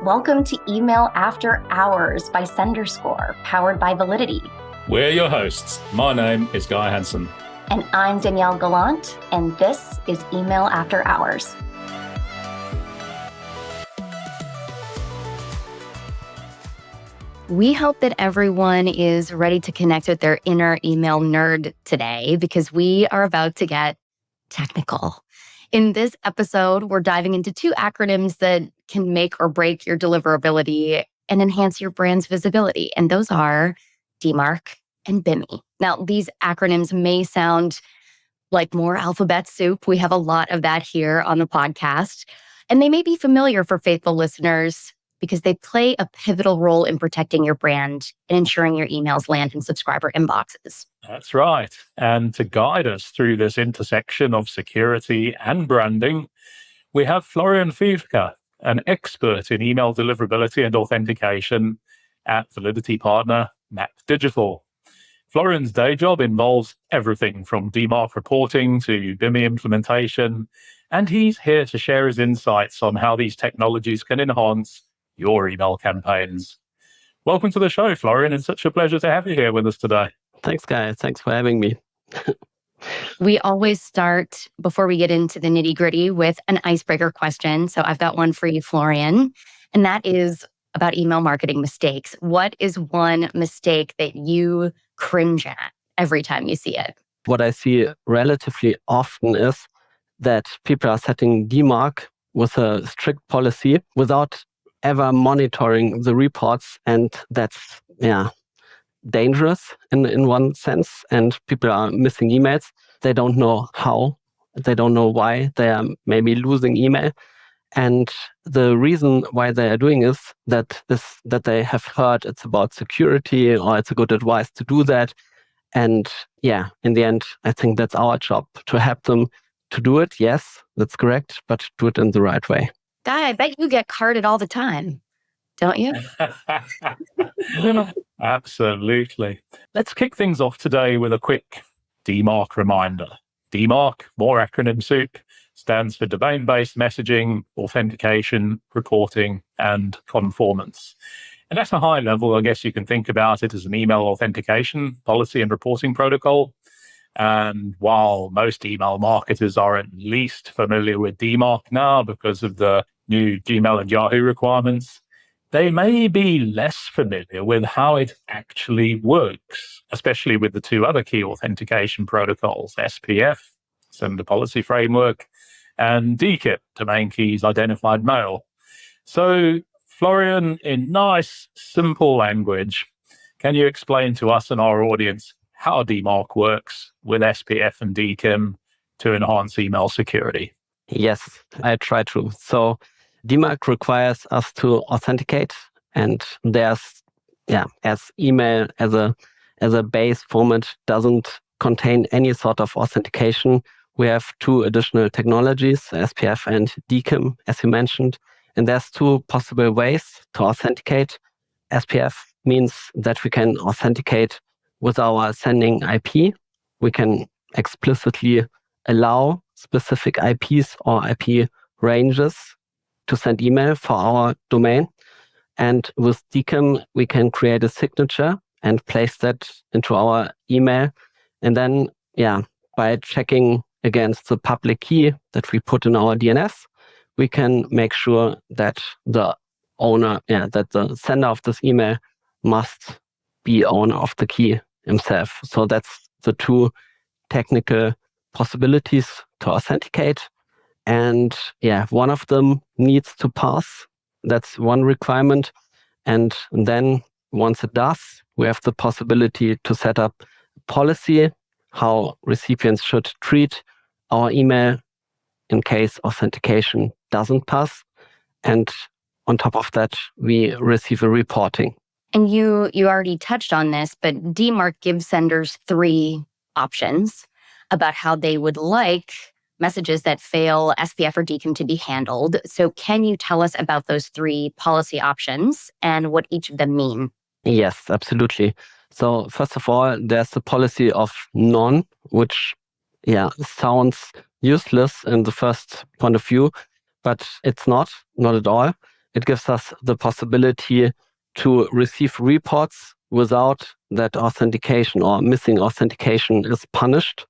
Welcome to Email After Hours by SenderScore, powered by Validity. We're your hosts. My name is Guy Hansen. And I'm Danielle Gallant, and this is Email After Hours. We hope that everyone is ready to connect with their inner email nerd today because we are about to get technical. In this episode, we're diving into two acronyms that can make or break your deliverability and enhance your brand's visibility. And those are DMARC and BIMI. Now, these acronyms may sound like more alphabet soup. We have a lot of that here on the podcast. And they may be familiar for faithful listeners because they play a pivotal role in protecting your brand and ensuring your emails land in subscriber inboxes. That's right. And to guide us through this intersection of security and branding, we have Florian Fiefke, an expert in email deliverability and authentication at Validity partner Map Digital. Florian's day job involves everything from DMARC reporting to BIMI implementation, and he's here to share his insights on how these technologies can enhance your email campaigns. Welcome to the show, Florian. It's such a pleasure to have you here with us today. Thanks, guys. Thanks for having me. We always start, before we get into the nitty-gritty, with an icebreaker question. So I've got one for you, Florian, and that is about email marketing mistakes. What is one mistake that you cringe at every time you see it? What I see relatively often is that people are setting DMARC with a strict policy without ever monitoring the reports, and that's dangerous in one sense. And people are missing emails. They don't know how, they don't know why they are maybe losing email. And the reason why they are doing is that they have heard it's about security or it's a good advice to do that. And in the end, I think that's our job to help them to do it. Yes, that's correct, but do it in the right way. Guy, I bet you get carded all the time, don't you? Absolutely. Let's kick things off today with a quick DMARC reminder. DMARC, more acronym soup, stands for domain-based messaging, authentication, reporting, and conformance. And at a high level, I guess you can think about it as an email authentication policy and reporting protocol. And while most email marketers are at least familiar with DMARC now because of the new Gmail and Yahoo requirements, they may be less familiar with how it actually works, especially with the two other key authentication protocols, SPF, Sender Policy Framework, and DKIP, Domain Keys Identified Mail. So, Florian, in nice, simple language, can you explain to us and our audience how DMARC works with SPF and DKIM to enhance email security? Yes, I try to. So DMARC requires us to authenticate, and there's, as email as a base format doesn't contain any sort of authentication, we have two additional technologies, SPF and DKIM, as you mentioned, and there's two possible ways to authenticate. SPF means that we can authenticate with our sending IP. We can explicitly allow specific IPs or IP ranges to send email for our domain. And with DKIM, we can create a signature and place that into our email. And then, by checking against the public key that we put in our DNS, we can make sure that the owner, that the sender of this email must be owner of the key himself. So that's the two technical possibilities to authenticate. And one of them needs to pass. That's one requirement. And then once it does, we have the possibility to set up a policy how recipients should treat our email in case authentication doesn't pass. And on top of that, we receive a reporting. And you already touched on this, but DMARC gives senders three options about how they would like messages that fail SPF or DKIM to be handled. So can you tell us about those three policy options and what each of them mean? Yes, absolutely. So first of all, there's the policy of none, which sounds useless in the first point of view, but it's not at all. it gives us the possibility to receive reports without that authentication or missing authentication is punished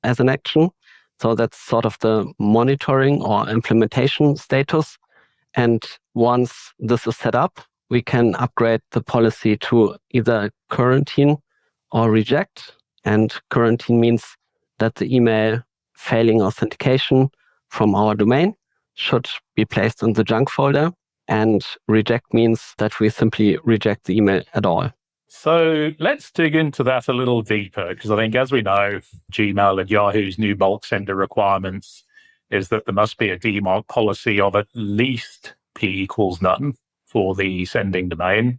as an action. So that's sort of the monitoring or implementation status. And once this is set up, we can upgrade the policy to either quarantine or reject. And quarantine means that the email failing authentication from our domain should be placed in the junk folder. And reject means that we simply reject the email at all. So let's dig into that a little deeper, because I think, as we know, Gmail and Yahoo's new bulk sender requirements is that there must be a DMARC policy of at least P equals none for the sending domain.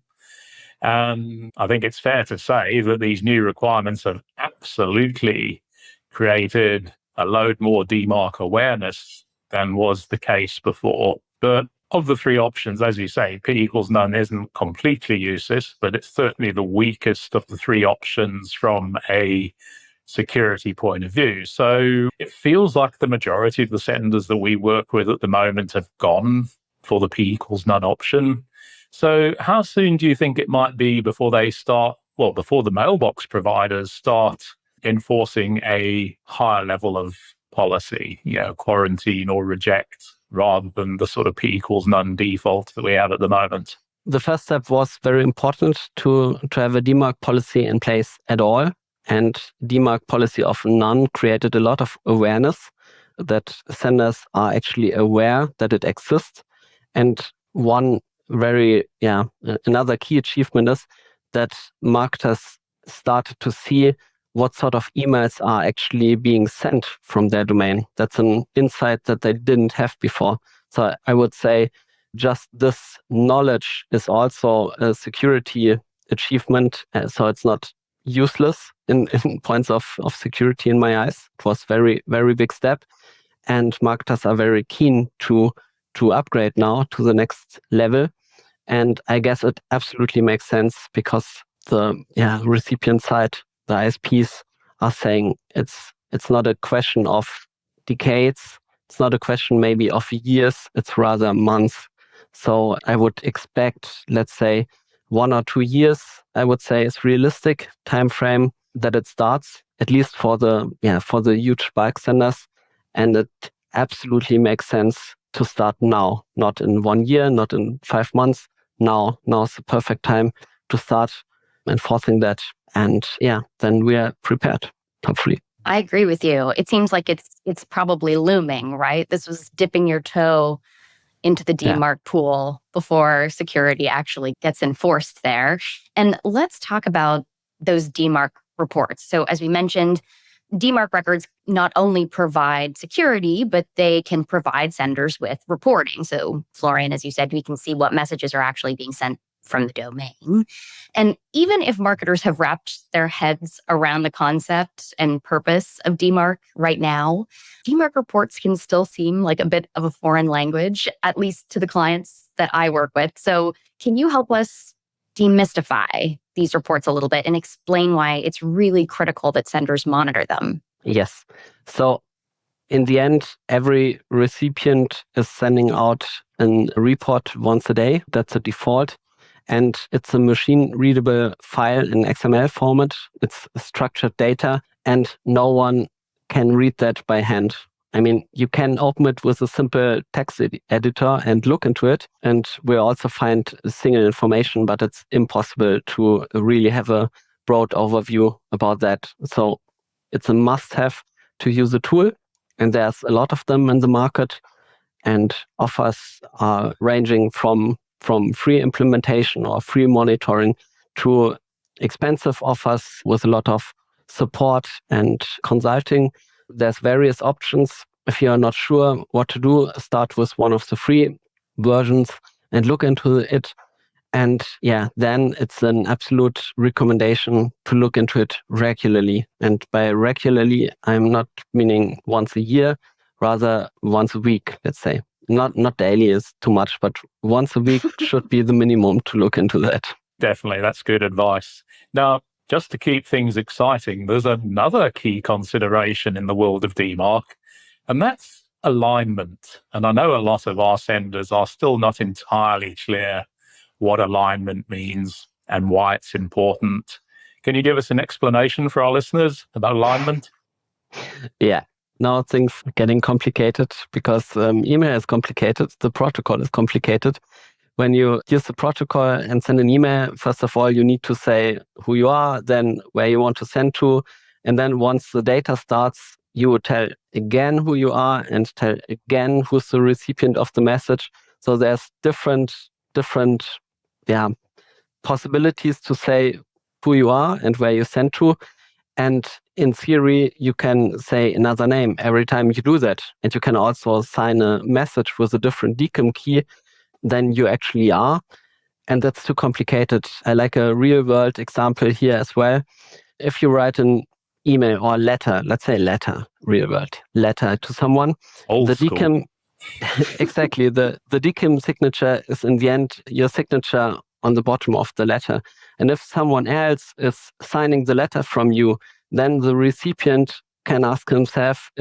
And I think it's fair to say that these new requirements have absolutely created a load more DMARC awareness than was the case before. But of the three options, as you say, P equals none isn't completely useless, but it's certainly the weakest of the three options from a security point of view. So it feels like the majority of the senders that we work with at the moment have gone for the P equals none option. So how soon do you think it might be before they start, well, before the mailbox providers start enforcing a higher level of policy, quarantine or reject, rather than the sort of P equals none default that we have at the moment? The first step was very important to have a DMARC policy in place at all. And DMARC policy of none created a lot of awareness that senders are actually aware that it exists. And another key achievement is that marketers started to see what sort of emails are actually being sent from their domain. That's an insight that they didn't have before. So I would say just this knowledge is also a security achievement. So it's not useless in points of security in my eyes. It was very, very big step. And marketers are very keen to upgrade now to the next level. And I guess it absolutely makes sense because the recipient side, the ISPs, are saying it's not a question of decades. It's not a question maybe of years. It's rather months. So I would expect, let's say, 1 or 2 years, I would say, is realistic time frame that it starts, at least for the huge bulk senders. And it absolutely makes sense to start now, not in 1 year, not in 5 months. Now is the perfect time to start enforcing that. And then we are prepared, hopefully. I agree with you. It seems like it's probably looming, right? This was dipping your toe into the DMARC pool before security actually gets enforced there. And let's talk about those DMARC reports. So as we mentioned, DMARC records not only provide security, but they can provide senders with reporting. So Florian, as you said, we can see what messages are actually being sent from the domain. And even if marketers have wrapped their heads around the concept and purpose of DMARC right now, DMARC reports can still seem like a bit of a foreign language, at least to the clients that I work with. So can you help us demystify these reports a little bit and explain why it's really critical that senders monitor them? Yes. So in the end, every recipient is sending out a report once a day. That's a default. And it's a machine-readable file in XML format. It's structured data, and no one can read that by hand. I mean, you can open it with a simple text editor and look into it, and we'll also find single information, but it's impossible to really have a broad overview about that. So it's a must-have to use a tool, and there's a lot of them in the market, and offers are ranging from free implementation or free monitoring to expensive offers with a lot of support and consulting. There's various options. If you are not sure what to do, start with one of the free versions and look into it. And then it's an absolute recommendation to look into it regularly. And by regularly, I'm not meaning once a year, rather once a week, let's say. Not daily is too much, but once a week should be the minimum to look into that. Definitely, that's good advice. Now, just to keep things exciting, there's another key consideration in the world of DMARC, and that's alignment. And I know a lot of our senders are still not entirely clear what alignment means and why it's important. Can you give us an explanation for our listeners about alignment? Yeah. Now things are getting complicated because email is complicated. The protocol is complicated. When you use the protocol and send an email, first of all, you need to say who you are, then where you want to send to. And then once the data starts, you would tell again who you are and tell again who's the recipient of the message. So there's different possibilities to say who you are and where you send to. And in theory, you can say another name every time you do that. And you can also sign a message with a different DKIM key than you actually are. And that's too complicated. I like a real world example here as well. If you write an email or letter, let's say letter, real world, letter to someone, Old school. DKIM, exactly, the DKIM signature is in the end your signature on the bottom of the letter. And if someone else is signing the letter from you, then the recipient can ask himself,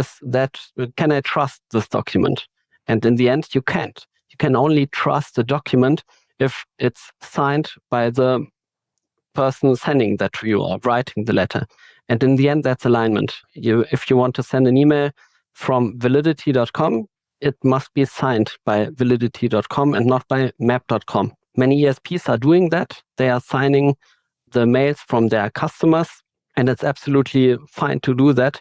can I trust this document? And in the end, you can't. You can only trust the document if it's signed by the person sending that to you or writing the letter. And in the end, that's alignment. If you want to send an email from validity.com, it must be signed by validity.com and not by map.com. Many ESPs are doing that. They are signing the mails from their customers, and it's absolutely fine to do that,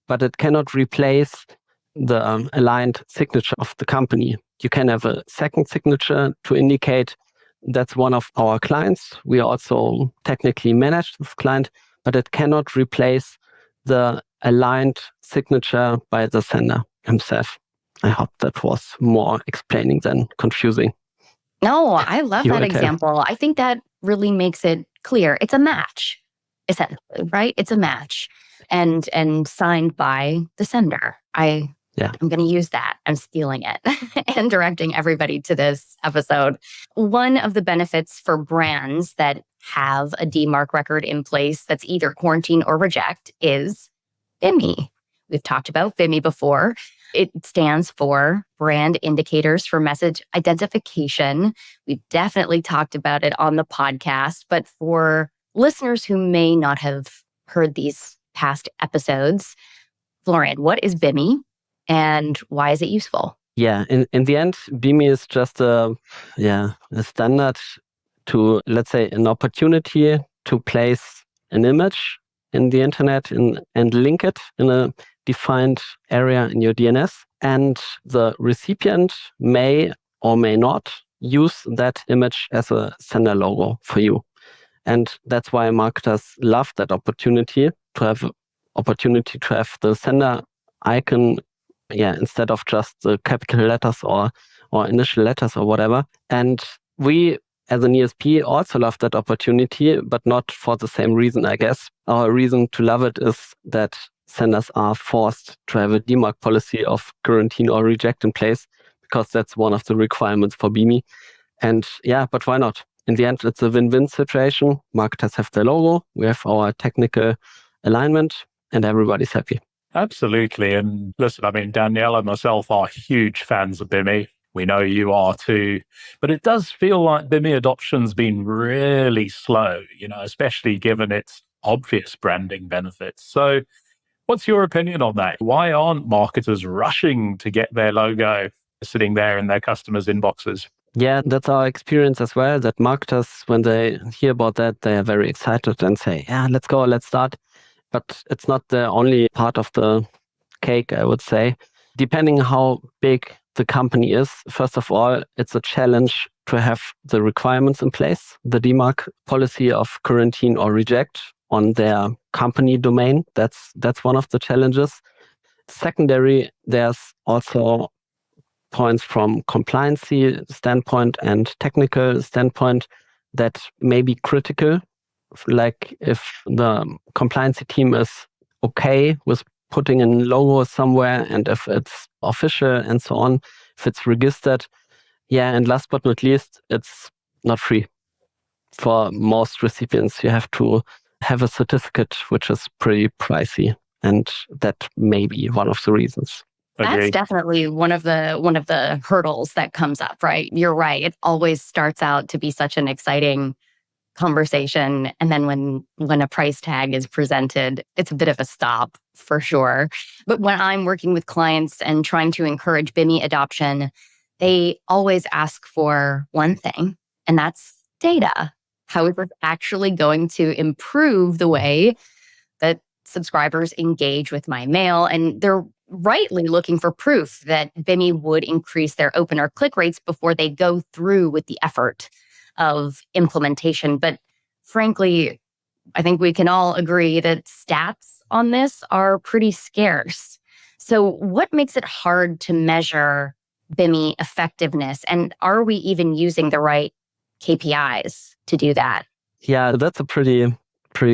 but it cannot replace the aligned signature of the company. You can have a second signature to indicate that's one of our clients. We also technically manage this client, but it cannot replace the aligned signature by the sender himself. I hope that was more explaining than confusing. No, I love You that wanna tell? example. I think that really makes it clear. It's a match, essentially, right? It's a match and signed by the sender. I'm going to use that. I'm stealing it and directing everybody to this episode. One of the benefits for brands that have a DMARC record in place that's either quarantine or reject is BIMI. We've talked about BIMI before. It stands for Brand Indicators for Message Identification. We've definitely talked about it on the podcast, but for listeners who may not have heard these past episodes, Florian, what is BIMI and why is it useful? Yeah, in the end, BIMI is just a standard to, let's say, an opportunity to place an image in the internet and link it in a defined area in your DNS. And the recipient may or may not use that image as a sender logo for you. And that's why marketers love that opportunity to have the sender icon, instead of just the capital letters or initial letters or whatever. And we, as an ESP, also love that opportunity, but not for the same reason, I guess. Our reason to love it is that senders are forced to have a DMARC policy of quarantine or reject in place, because that's one of the requirements for BIMI. And but why not? In the end, it's a win-win situation. Marketers have their logo, we have our technical alignment, and everybody's happy. Absolutely. And listen, I mean, Danielle and myself are huge fans of BIMI. We know you are too. But it does feel like BIMI adoption's been really slow, especially given its obvious branding benefits. So what's your opinion on that? Why aren't marketers rushing to get their logo sitting there in their customers' inboxes? Yeah, that's our experience as well, that marketers, when they hear about that, they are very excited and say, let's go, let's start. But it's not the only part of the cake, I would say. Depending how big the company is, first of all, it's a challenge to have the requirements in place, the DMARC policy of quarantine or reject on their company domain. That's one of the challenges. Secondary, there's also points from compliance standpoint and technical standpoint that may be critical. Like if the compliance team is okay with putting in logos somewhere, and if it's official and so on, if it's registered. And last but not least, it's not free. For most recipients, you have to have a certificate, which is pretty pricey. And that may be one of the reasons. That's Agreed. definitely one of the hurdles that comes up, right? You're right. It always starts out to be such an exciting conversation, and then when a price tag is presented, it's a bit of a stop for sure. But when I'm working with clients and trying to encourage BIMI adoption, they always ask for one thing, and that's data. How is it actually going to improve the way that subscribers engage with my mail? And they're rightly looking for proof that BIMI would increase their open or click rates before they go through with the effort of implementation. But frankly, I think we can all agree that stats on this are pretty scarce. So what makes it hard to measure BIMI effectiveness? And are we even using the right KPIs to do that? Yeah, that's a pretty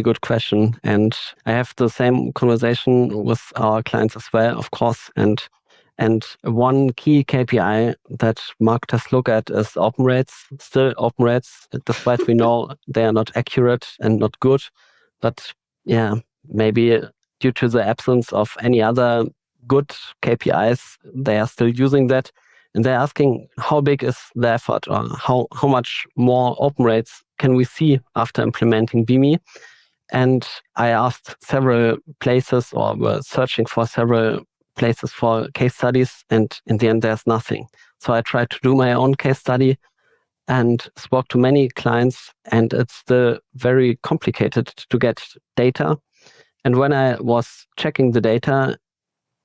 good question. And I have the same conversation with our clients as well, of course. And one key KPI that marketers look at is open rates. Still open rates, despite we know they are not accurate and not good. But yeah, maybe due to the absence of any other good KPIs, they are still using that. And they're asking how big is the effort, or how much more open rates can we see after implementing BIMI? And I asked several places, or were searching for several places for case studies, and in the end there's nothing. So I tried to do my own case study and spoke to many clients, and it's still very complicated to get data. And when I was checking the data,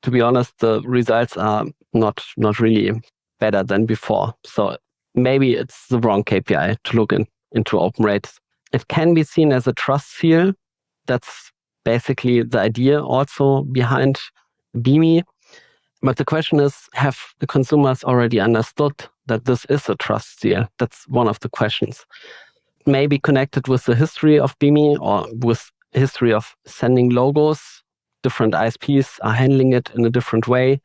to be honest, the results are not really better than before. So maybe it's the wrong KPI to look into open rates. It can be seen as a trust seal. That's basically the idea also behind BIMI. But the question is, have the consumers already understood that this is a trust seal? That's one of the questions. Maybe connected with the history of BIMI, or with history of sending logos. Different ISPs are handling it in a different way.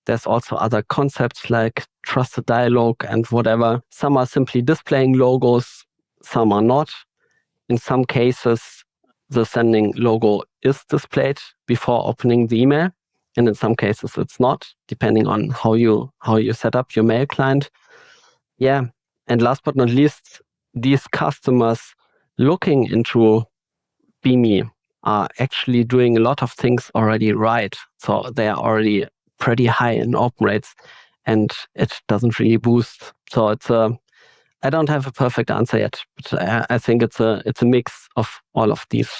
There's also other concepts like trusted dialogue and whatever. Some are simply displaying logos, some are not. In some cases, the sending logo is displayed before opening the email, and in some cases it's not, depending on how you set up your mail client. Yeah, and last but not least, these customers looking into BIMI are actually doing a lot of things already right. So they are already pretty high in open rates, and it doesn't really boost. So it's I don't have a perfect answer yet, but I think it's a mix of all of these.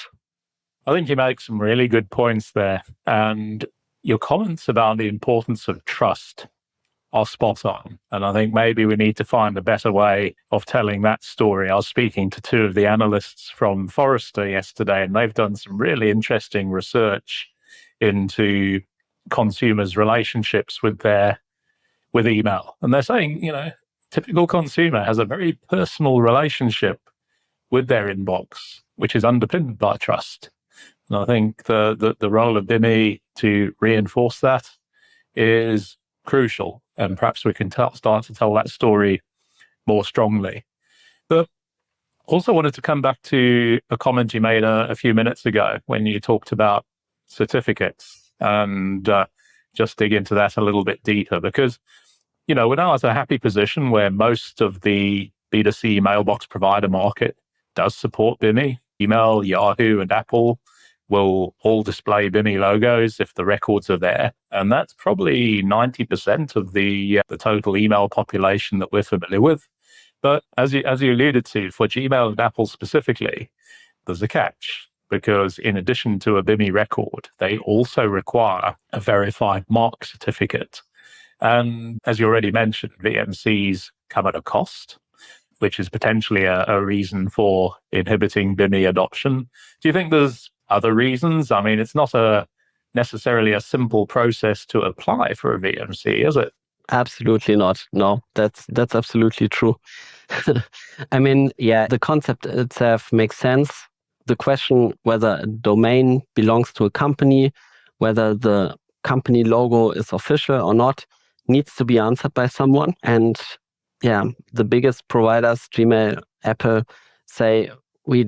I think you make some really good points there, and your comments about the importance of trust are spot on. And I think maybe we need to find a better way of telling that story. I was speaking to two of the analysts from Forrester yesterday, and they've done some really interesting research into consumers' relationships with email. And they're saying, typical consumer has a very personal relationship with their inbox, which is underpinned by trust. And I think the role of BIMI to reinforce that is crucial. And perhaps we can start to tell that story more strongly. But also wanted to come back to a comment you made a few minutes ago when you talked about certificates, and just dig into that a little bit deeper, because we're now at a happy position where most of the B2C mailbox provider market does support BIMI. Email, Yahoo, and Apple will all display BIMI logos if the records are there. And that's probably 90% of the total email population that we're familiar with. But as you alluded to, for Gmail and Apple specifically, there's a catch, because in addition to a BIMI record, they also require a verified MARC certificate. And as you already mentioned, VMCs come at a cost, which is potentially a reason for inhibiting BIMI adoption. Do you think there's other reasons? I mean, it's not necessarily a simple process to apply for a VMC, is it? Absolutely not. No, that's absolutely true. I mean, yeah, the concept itself makes sense. The question whether a domain belongs to a company, whether the company logo is official or not, needs to be answered by someone. And yeah, the biggest providers, Gmail, Apple, say we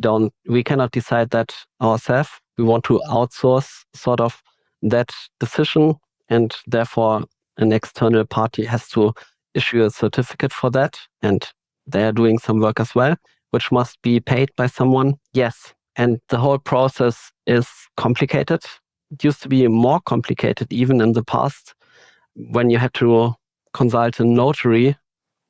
cannot decide that ourselves. We want to outsource sort of that decision, and therefore an external party has to issue a certificate for that, and they are doing some work as well, which must be paid by someone. Yes. And the whole process is complicated. It used to be more complicated even in the past when you had to consult a notary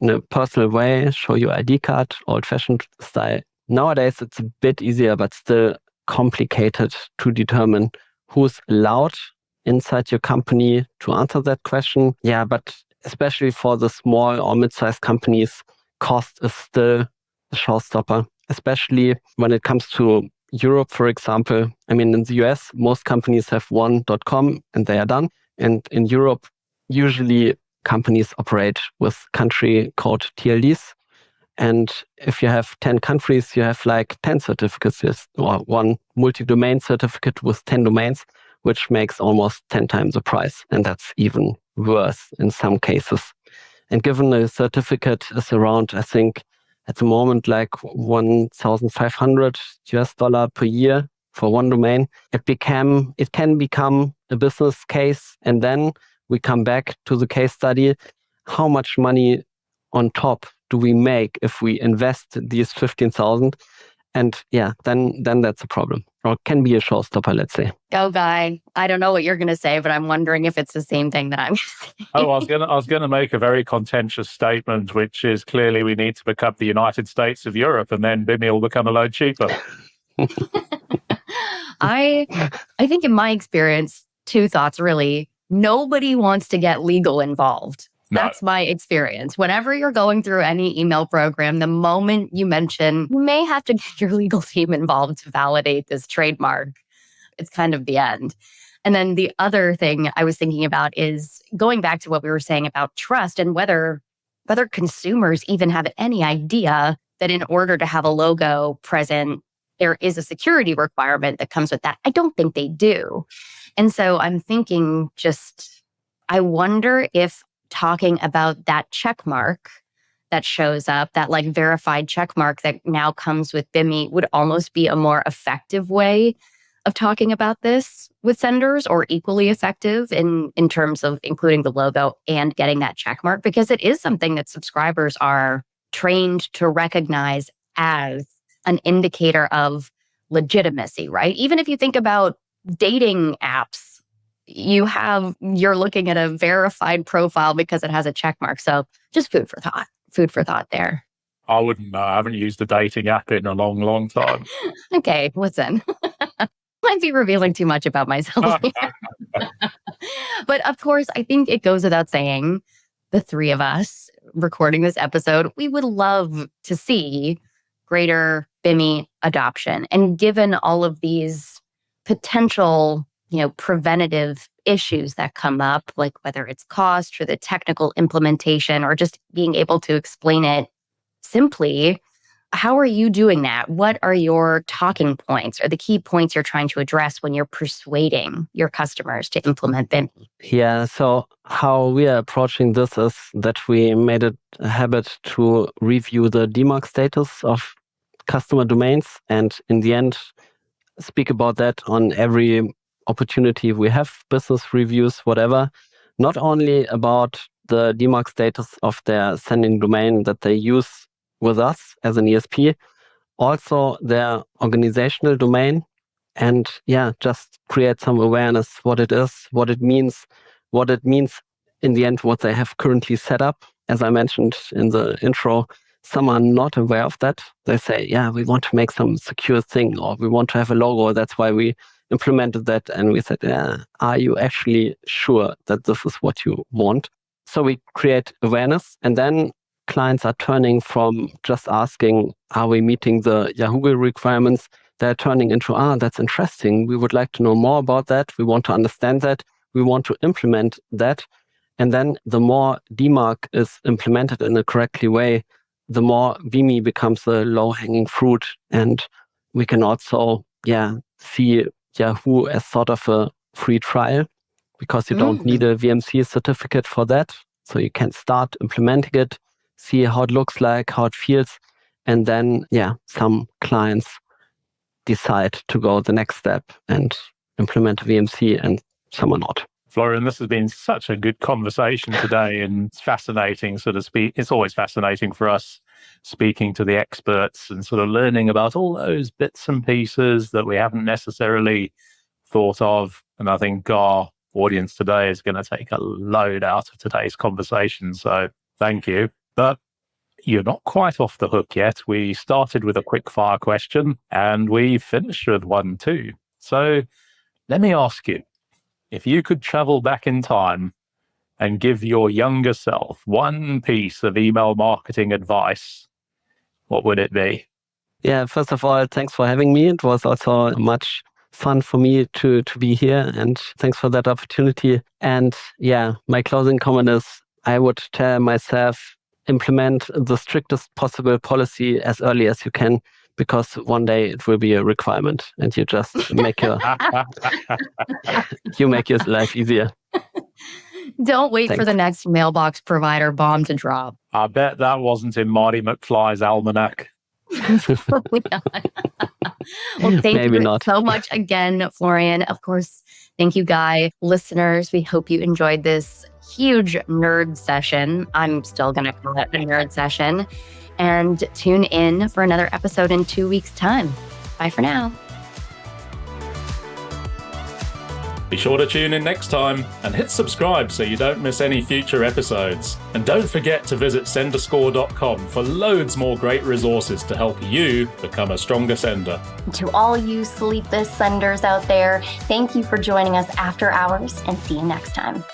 in a personal way, show your ID card, old-fashioned style. Nowadays, it's a bit easier, but still complicated to determine who's allowed inside your company to answer that question. Yeah, but especially for the small or mid-sized companies, cost is still a showstopper, especially when it comes to Europe, for example. I mean, in the US, most companies have one .com and they are done. And in Europe, usually companies operate with country code TLDs. And if you have 10 countries, you have like 10 certificates or one multi-domain certificate with 10 domains, which makes almost 10 times the price. And that's even worse in some cases. And given the certificate is around, I think, at the moment, like $1,500 per year for one domain, it can become a business case. And then we come back to the case study. How much money on top do we make if we invest these 15,000? And yeah, then that's a problem, or can be a showstopper, let's say. Go, Guy. I don't know what you're going to say, but I'm wondering if it's the same thing that I'm saying. Oh, I was going to make a very contentious statement, which is clearly we need to become the United States of Europe, and then BIMI will become a load cheaper. I think in my experience, two thoughts really. Nobody wants to get legal involved. No. That's my experience. Whenever you're going through any email program, the moment you mention, you may have to get your legal team involved to validate this trademark. It's kind of the end. And then the other thing I was thinking about is going back to what we were saying about trust and whether consumers even have any idea that in order to have a logo present, there is a security requirement that comes with that. I don't think they do. And so I'm thinking I wonder if talking about that check mark that shows up, that like verified check mark that now comes with BIMI would almost be a more effective way of talking about this with senders, or equally effective in terms of including the logo and getting that check mark, because it is something that subscribers are trained to recognize as an indicator of legitimacy, right? Even if you think about dating apps, you're looking at a verified profile because it has a check mark. So just food for thought there. I wouldn't know. I haven't used a dating app in a long, long time. Okay, listen. Might be revealing too much about myself here. But of course, I think it goes without saying, the three of us recording this episode, we would love to see greater BIMI adoption. And given all of these potential preventative issues that come up, like whether it's cost or the technical implementation or just being able to explain it simply, how are you doing that? What are your talking points or the key points you're trying to address when you're persuading your customers to implement BIMI? Yeah, so how we are approaching this is that we made it a habit to review the DMARC status of customer domains, and in the end, speak about that on every opportunity we have, business reviews, whatever, not only about the DMARC status of their sending domain that they use with us as an ESP, also their organizational domain, and just create some awareness what it is, what it means in the end, what they have currently set up. As I mentioned in the intro, some are not aware of that. They say, we want to make some secure thing, or we want to have a logo. That's why we implemented that. And we said, are you actually sure that this is what you want? So we create awareness, and then clients are turning from just asking, are we meeting the Yahoo requirements? They're turning into, that's interesting. We would like to know more about that. We want to understand that. We want to implement that. And then the more DMARC is implemented in a correctly way, the more BIMI becomes a low-hanging fruit. And we can also see Yahoo as sort of a free trial, because you don't need a VMC certificate for that. So you can start implementing it, see how it looks like, how it feels. And then, some clients decide to go the next step and implement a VMC, and some are not. Florian, this has been such a good conversation today, and it's fascinating sort of speak. It's always fascinating for us speaking to the experts and sort of learning about all those bits and pieces that we haven't necessarily thought of. And I think our audience today is going to take a load out of today's conversation. So thank you. But you're not quite off the hook yet. We started with a quick fire question and we finished with one too. So let me ask you, if you could travel back in time and give your younger self one piece of email marketing advice, what would it be? Yeah, first of all, thanks for having me. It was also much fun for me to be here, and thanks for that opportunity. And yeah, my closing comment is I would tell myself, implement the strictest possible policy as early as you can, because one day it will be a requirement and you just make your life easier. Don't wait for the next mailbox provider bomb to drop. I bet that wasn't in Marty McFly's almanac. Well, thank Maybe you not. so much again, Florian. Of course, thank you, Guy. Listeners, we hope you enjoyed this huge nerd session. I'm still going to call it a nerd session. And tune in for another episode in 2 weeks' time. Bye for now. Be sure to tune in next time and hit subscribe so you don't miss any future episodes. And don't forget to visit senderscore.com for loads more great resources to help you become a stronger sender. To all you sleepless senders out there, thank you for joining us after hours, and see you next time.